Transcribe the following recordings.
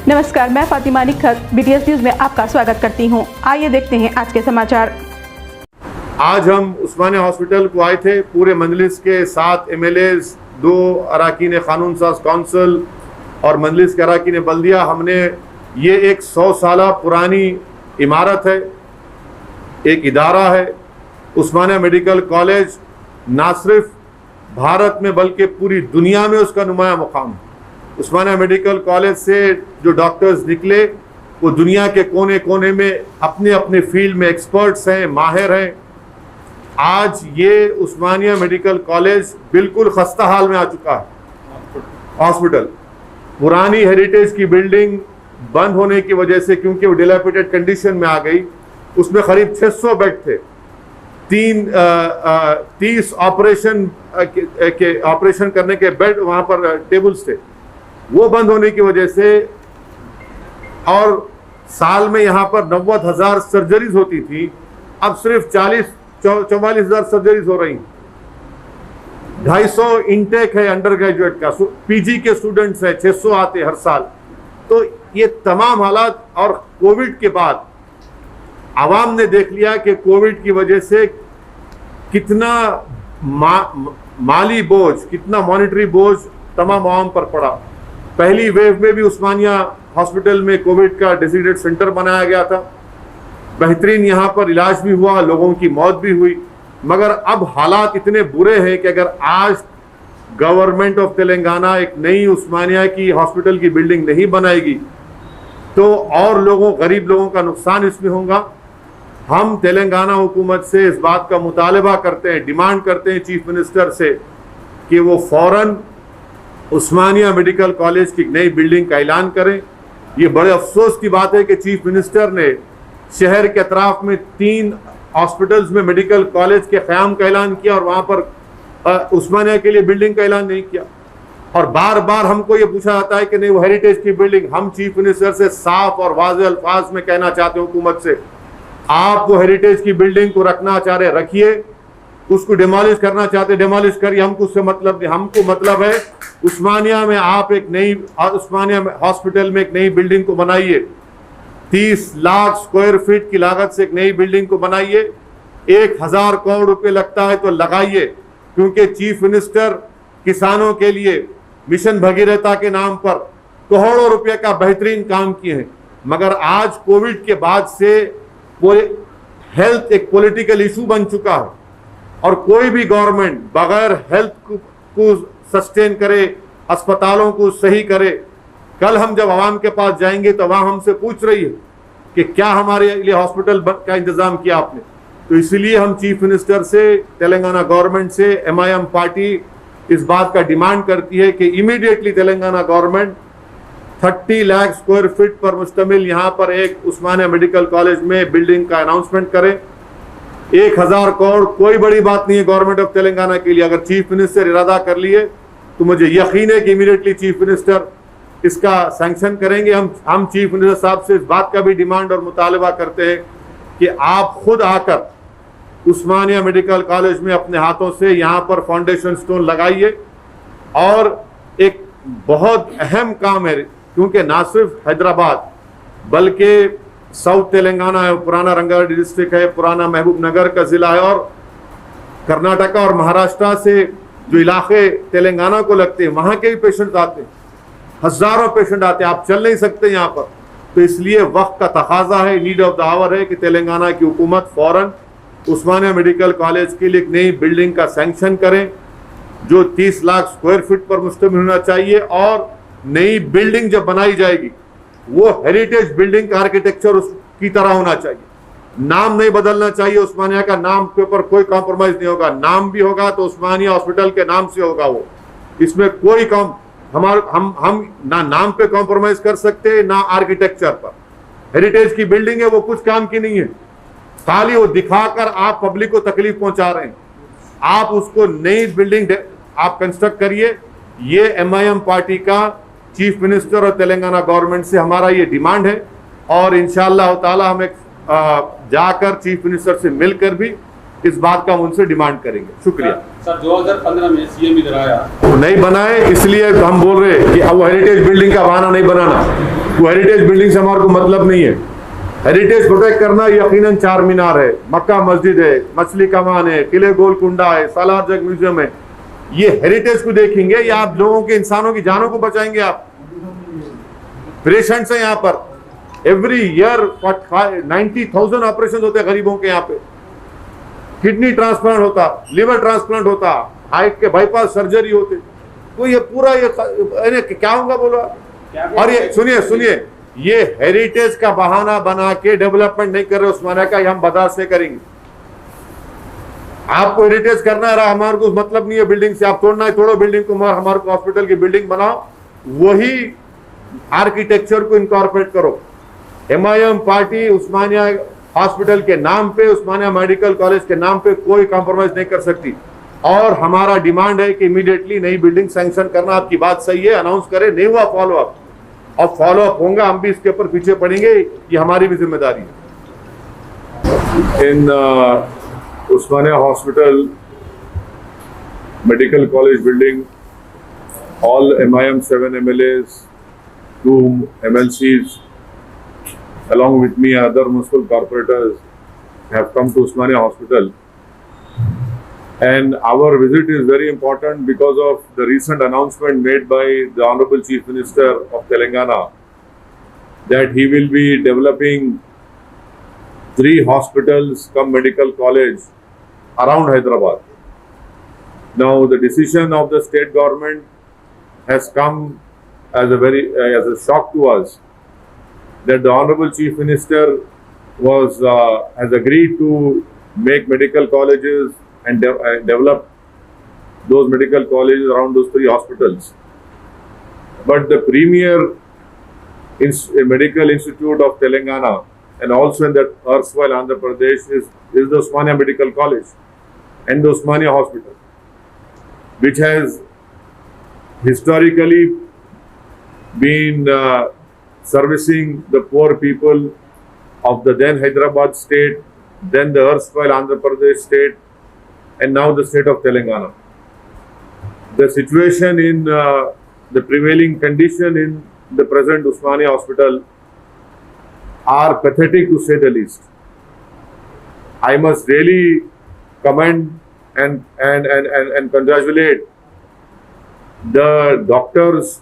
नमस्कार, मैं Fatima Nikhat BTS news में आपका स्वागत करती हूं। आइए देखते हैं आज के समाचार। आज हम उस्मानिया हॉस्पिटल को आए थे पूरे मजलिस के 7 MLAs, 2 अराकीन कानून साज काउंसिल और मजलिस के अराकीन बल्दिया। हमने ये एक 100 साल पुरानी इमारत है, एक इदारा है। उस्मानिया मेडिकल कॉलेज ना सिर्फ भारत में बल्कि पूरी दुनिया में उसका नुमाया मुकाम है। उस्मानिया मेडिकल कॉलेज से जो डॉक्टर्स निकले वो दुनिया के कोने कोने में अपने अपने फील्ड में एक्सपर्ट्स हैं, माहिर हैं। आज ये उस्मानिया मेडिकल कॉलेज बिल्कुल खस्ता हाल में आ चुका है। हॉस्पिटल पुरानी हेरिटेज की बिल्डिंग बंद होने की वजह से, क्योंकि वो डिलैपिडेटेड कंडीशन में आ गई, उसमें करीब 600 बेड थे। 30 ऑपरेशन करने के बेड वहां पर टेबल्स थे, वो बंद होने की वजह से, और साल में यहाँ पर 90,000 सर्जरीज होती थी, अब सिर्फ 44,000 सर्जरीज हो रही। 250 इनटेक है अंडर ग्रेजुएट का, PG के स्टूडेंट्स हैं, 600 आते हर साल। तो ये तमाम हालात, और कोविड के बाद आवाम ने देख लिया कि कोविड की वजह से कितना माली बोझ, कितना मॉनिटरी बोझ तमाम आवाम पर पड़ा। पहली वेव में भी उस्मानिया हॉस्पिटल में कोविड का डेजिग्नेटेड सेंटर बनाया गया था, बेहतरीन यहाँ पर इलाज भी हुआ, लोगों की मौत भी हुई। मगर अब हालात इतने बुरे हैं कि अगर आज गवर्नमेंट ऑफ तेलंगाना एक नई उस्मानिया की हॉस्पिटल की बिल्डिंग नहीं बनाएगी तो और गरीब लोगों का नुकसान इसमें होगा। हम तेलंगाना हुकूमत से इस बात का मुतालबा करते हैं, डिमांड करते हैं चीफ मिनिस्टर से कि वो फौरन उस्मानिया मेडिकल कॉलेज की नई बिल्डिंग का ऐलान करें। ये बड़े अफसोस की बात है कि चीफ मिनिस्टर ने शहर के अतराफ में 3 हॉस्पिटल्स में मेडिकल कॉलेज के क़याम का ऐलान किया और वहाँ पर उस्मानिया के लिए बिल्डिंग का ऐलान नहीं किया। और बार बार हमको ये पूछा जाता है कि नहीं वो हेरिटेज की बिल्डिंग। हम चीफ मिनिस्टर से साफ और वाज़ेह अल्फाज में कहना चाहते हैं हुकूमत से, आप वो हेरिटेज की बिल्डिंग को रखना चाह रहे रखिए, उसको डिमोलिश करना चाहते डिमोलिश करिए, हमको उससे मतलब नहीं। हमको मतलब है उस्मानिया में आप एक नई, उस्मानिया हॉस्पिटल में एक नई बिल्डिंग को बनाइए, 30 लाख स्क्वायर फीट की लागत से एक नई बिल्डिंग को बनाइए। 1000 करोड़ रुपए लगता है तो लगाइए, क्योंकि चीफ मिनिस्टर किसानों के लिए मिशन भगीरथा के नाम पर करोड़ों रुपए का बेहतरीन काम किए हैं। मगर आज कोविड के बाद से हेल्थ एक पॉलिटिकल इशू बन चुका है और कोई भी गवर्नमेंट बगैर हेल्थ को सस्टेन करे, अस्पतालों को सही करे। कल हम जब आवाम के पास जाएंगे तो वहां हमसे पूछ रही है कि क्या हमारे लिए हॉस्पिटल का इंतजाम किया आपने। तो इसलिए हम चीफ मिनिस्टर से, तेलंगाना गवर्नमेंट से, MIM पार्टी इस बात का डिमांड करती है कि immediately Telangana government 30 lakh square feet पर मुश्तमिल यहाँ पर एक उस्मानिया मेडिकल कॉलेज में बिल्डिंग का अनाउंसमेंट करे। 1000 करोड़ कोई बड़ी बात नहीं है गवर्नमेंट ऑफ तेलंगाना के लिए। अगर चीफ मिनिस्टर इरादा कर लिए तो मुझे यकीन है कि इमीडिएटली चीफ मिनिस्टर इसका सैंक्शन करेंगे। हम चीफ मिनिस्टर साहब से इस बात का भी डिमांड और मुतालबा करते हैं कि आप खुद आकर उस्मानिया मेडिकल कॉलेज में अपने हाथों से यहाँ पर फाउंडेशन स्टोन लगाइए। और एक बहुत अहम काम है, क्योंकि ना सिर्फ हैदराबाद बल्कि साउथ तेलंगाना है, पुराना रंगारेड्डी डिस्ट्रिक्ट है, पुराना महबूब नगर का ज़िला है, और कर्नाटका और महाराष्ट्र से जो इलाके तेलंगाना को लगते हैं वहाँ के भी पेशेंट आते हैं, हज़ारों पेशेंट आते हैं। आप चल नहीं सकते यहाँ पर। तो इसलिए वक्त का तकाजा है, नीड ऑफ द आवर है कि तेलंगाना की हुकूमत फ़ौरन उस्मानिया मेडिकल कॉलेज के लिए एक नई बिल्डिंग का सैंक्शन करें जो 30 लाख स्क्वायर फीट पर मुश्तमिल होना चाहिए। और नई बिल्डिंग जब बनाई जाएगी वो हेरिटेज बिल्डिंग का आर्किटेक्चर उसकी तरह होना चाहिए। नाम नहीं बदलना चाहिए, उस्मानिया का नाम के ऊपर कोई कॉम्प्रोमाइज नहीं होगा। नाम भी होगा तो उस्मानिया हॉस्पिटल के नाम से होगा वो, इसमें कोई हम ना नाम पे कॉम्प्रोमाइज कर सकते ना आर्किटेक्चर पर। हेरिटेज की बिल्डिंग है, वो कुछ काम की नहीं है, खाली वो दिखाकर आप पब्लिक को तकलीफ पहुंचा रहे हैं। आप उसको नई बिल्डिंग आप कंस्ट्रक्ट करिए। ये MIM पार्टी का चीफ मिनिस्टर और तेलंगाना गवर्नमेंट से हमारा ये डिमांड है। और इंशाअल्लाह ताला हम एक जाकर चीफ मिनिस्टर से मिलकर भी इस बात का हम उनसे डिमांड करेंगे। शुक्रिया। सर 2015 में सीएम इधर आया, वो नहीं बनाए इसलिए हम बोल रहे हैं कि अब वो हेरिटेज बिल्डिंग का बहाना नहीं बनाना। वो हेरिटेज बिल्डिंग से हमारे को मतलब नहीं है। हेरिटेज प्रोटेक्ट करना यकीनन चार मीनार है, मक्का मस्जिद है, मछली कमान है, किले गोलकुंडा है, सालार जंग म्यूजियम है। ये हेरिटेज को देखेंगे या आप लोगों के इंसानों की जानों को बचाएंगे? आप पेशेंट्स हैं यहाँ पर, एवरी ईयर 90,000 ऑपरेशन होते हैं गरीबों के यहाँ पे। किडनी ट्रांसप्लांट होता, लिवर ट्रांसप्लांट होता, हार्ट के बाईपास सर्जरी होते। तो ये पूरा ये क्या होगा बोलो। और ये सुनिए ये हेरिटेज का बहाना बना के डेवलपमेंट नहीं कर रहे उस्मानिया का, ये हम बर्दाश्त से करेंगे। आपको हेरिटेज करना है, हमारे को मतलब नहीं है बिल्डिंग से। आप तोड़ना है तोड़ो बिल्डिंग को, मगर हमारे को हॉस्पिटल की बिल्डिंग बनाओ, वही आर्किटेक्चर को इनकॉर्पोरेट करो। एमआईएम पार्टी उस्मानिया हॉस्पिटल के नाम पे, उस्मानिया मेडिकल कॉलेज के नाम पे कोई कॉम्प्रोमाइज नहीं कर सकती। और हमारा डिमांड है कि इमीडिएटली नई बिल्डिंग सैंक्शन करना। आपकी बात सही है, अनाउंस करें, नहीं हुआ फॉलो अप, और फॉलो अप होगा, हम भी इसके ऊपर पीछे पड़ेंगे, ये हमारी भी जिम्मेदारी है। In Osmania hospital medical college building, all MIM 7 MLAs, 2 MLCs, along with me and other municipal corporators have come to Usmania Hospital. And our visit is very important because of the recent announcement made by the Honorable Chief Minister of Telangana that he will be developing 3 hospitals come medical college around Hyderabad. Now the decision of the state government has come as a shock to us, that the Honorable Chief Minister has agreed to make medical colleges and develop those medical colleges around those 3 hospitals. But the premier medical institute of Telangana, and also in that erstwhile Andhra Pradesh, is the Usmania Medical College and the Usmania Hospital, which has historically been servicing the poor people of the then Hyderabad state, then the erstwhile Andhra Pradesh state, and now the state of Telangana. The situation in the prevailing condition in the present Usmania Hospital are pathetic, to say the least. I must really commend and congratulate the doctors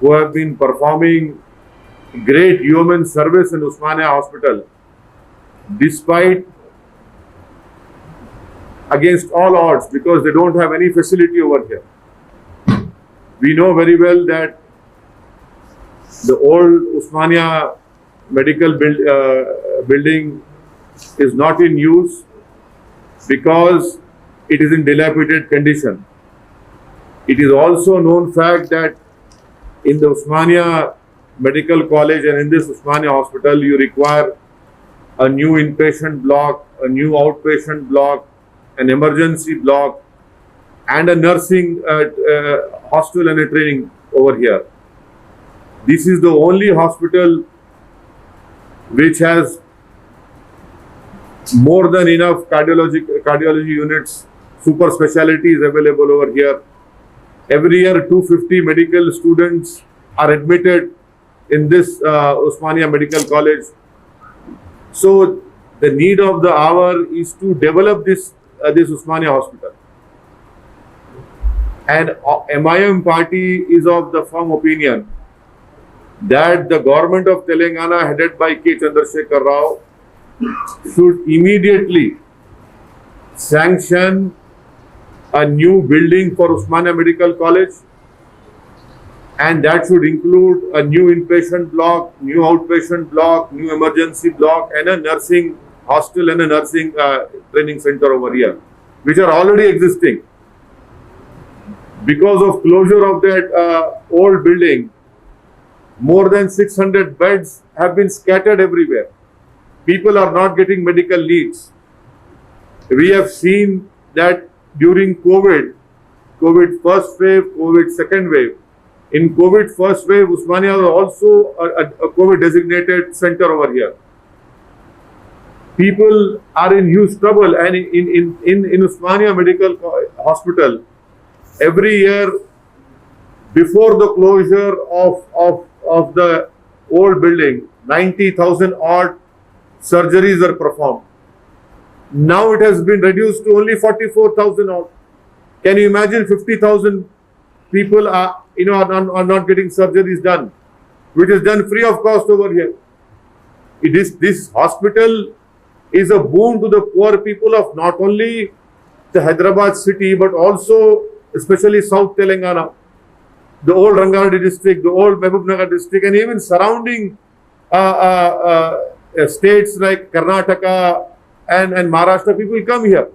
who have been performing great human service in Usmania Hospital, despite against all odds, because they don't have any facility over here. We know very well that the old Usmania medical building is not in use because it is in dilapidated condition. It is also known fact that in the Usmania Medical College and in this Usmania Hospital, you require a new inpatient block, a new outpatient block, an emergency block, and a nursing hostel and a training over here. This is the only hospital which has more than enough cardiology units, super specialties available over here. Every year 250 medical students are admitted in this Usmania Medical College. So the need of the hour is to develop this Usmania Hospital. And MIM party is of the firm opinion that the government of Telangana, headed by K. Chandrasekhar Rao, should immediately sanction a new building for Usmania Medical College, and that should include a new inpatient block, new outpatient block, new emergency block, and a nursing hostel and a nursing training center over here, which are already existing. Because of closure of that old building, more than 600 beds have been scattered everywhere. People are not getting medical needs. We have seen that during COVID first wave, COVID second wave. In COVID first wave, Usmania was also a COVID designated center over here. people are in huge trouble, and in Usmania Medical Hospital, every year before the closure of the old building, 90,000 odd surgeries are performed. Now it has been reduced to only 44,000 odd. Can you imagine 50,000 people are not getting surgeries done, which is done free of cost over here. This hospital is a boon to the poor people of not only the Hyderabad city, but also especially South Telangana, the old Rangareddy district, the old Mahbubnagar district, and even surrounding states like Karnataka and Maharashtra. People come here.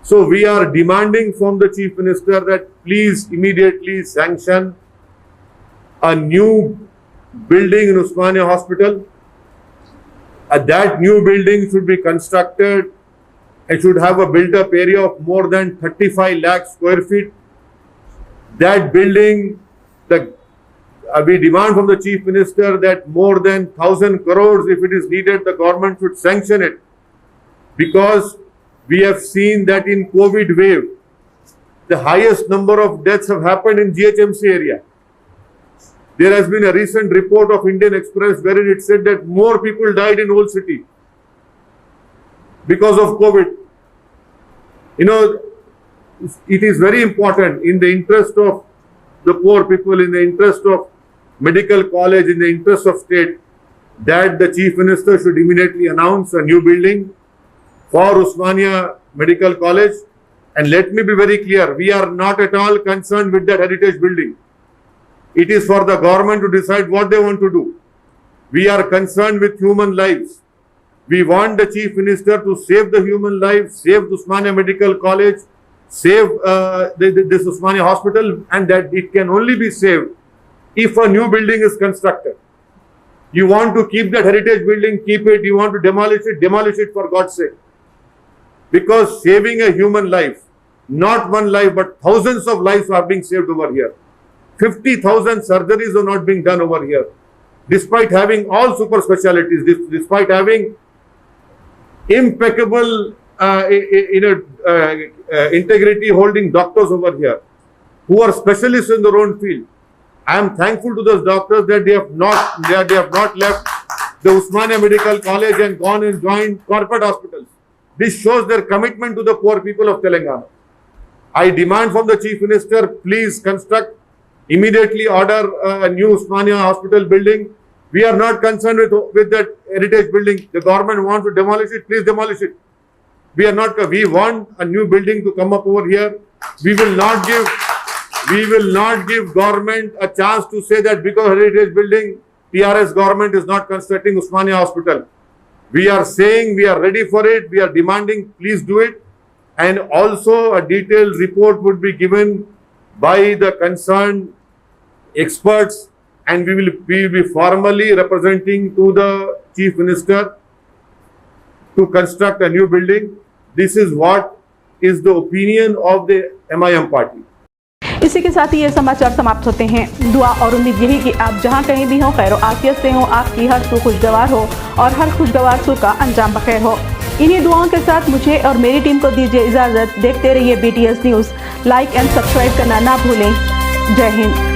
So we are demanding from the Chief Minister that please immediately sanction a new building in Usmania Hospital. That new building should be constructed and should have a built-up area of more than 35 lakh square feet. That building, we demand from the Chief Minister that more than 1,000 crores, if it is needed, the government should sanction it. Because we have seen that in COVID wave, the highest number of deaths have happened in GHMC area. There has been a recent report of Indian Express wherein it said that more people died in Old City because of COVID. It is very important in the interest of the poor people, in the interest of medical college, in the interest of state, that the Chief Minister should immediately announce a new building for Usmania Medical College. And let me be very clear, we are not at all concerned with that heritage building. It is for the government to decide what they want to do. We are concerned with human lives. We want the Chief Minister to save the human life, save Usmania Medical College, save this Usmania Hospital, and that it can only be saved if a new building is constructed. You want to keep that heritage building, keep it. You want to demolish it for God's sake. Because saving a human life, not one life, but thousands of lives are being saved over here. 50,000 surgeries are not being done over here. Despite having all super specialties, despite having impeccable integrity holding doctors over here who are specialists in their own field. I am thankful to those doctors that they have not left the Usmania Medical College and gone and joined corporate hospitals. This shows their commitment to the poor people of Telangana. I demand from the Chief Minister, please immediately order a new Usmania Hospital building. We are not concerned with that heritage building. The government wants to demolish it, please demolish it. We want a new building to come up over here. We will not give government a chance to say that because heritage building, TRS government is not constructing Usmania Hospital. We are saying we are ready for it. We are demanding, please do it. And also a detailed report would be given by the concerned experts, and we will be formally representing to the Chief Minister to construct a new building. This is what is the opinion of the MIM party. इसी के साथ ही ये समाचार समाप्त होते हैं। दुआ और उम्मीद यही कि आप जहां कहीं भी हो खैर आफियत से हो, आपकी हर सू खुशगवार हो और हर खुशगवार सू का अंजाम बखैर हो। इन्हीं दुआओं के साथ मुझे और मेरी टीम को दीजिए इजाज़त। देखते रहिए BTS news. Like and subscribe करना ना भूलें। जय हिंद।